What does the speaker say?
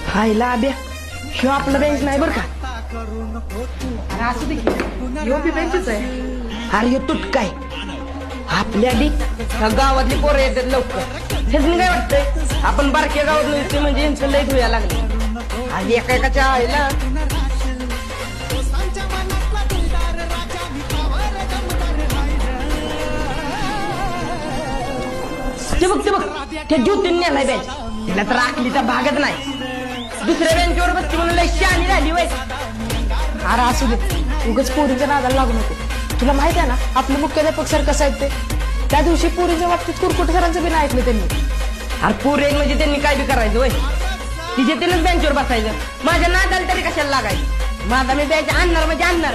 हायला आब्या ह्यो आपला बेंच नाही बरं का. अरे असू दे की ह्यो बी बेंचच आहे. अरे ह्यो तुटकाय आपल्या ह्या गावातली पोरं येतात लवकर. हेच काय वाटतंय आपण बारक्या गावात नसते म्हणजे यांचं लय धुया लागले. आणि एका एकाच्या आईला ते बघ त्या ज्योतीने नेलाय बेंच. तिला तर आखलीचा भागच नाही. दुसऱ्या बेंचवर बसती म्हणून लय शहाणी झाली वय. अरे असू दे उगाच पोरीच्या नादाला लागू नको. तुला माहित आहे ना आपले मुख्याध्यापक सर कसं आहेत ते. त्या दिवशी पोरीच्या बाबतीत कुरकुटे सरांचं बी नाही ऐकलं त्यांनी. अरे पोर एक म्हणजे त्यांनी काय बी करायचं वय. तिचे त्यानंच बेंचवर बसायचं. माझ्या नादाला तरी कशाला लागायचं. माझा मी बेंच आणणार म्हणजे आणणार.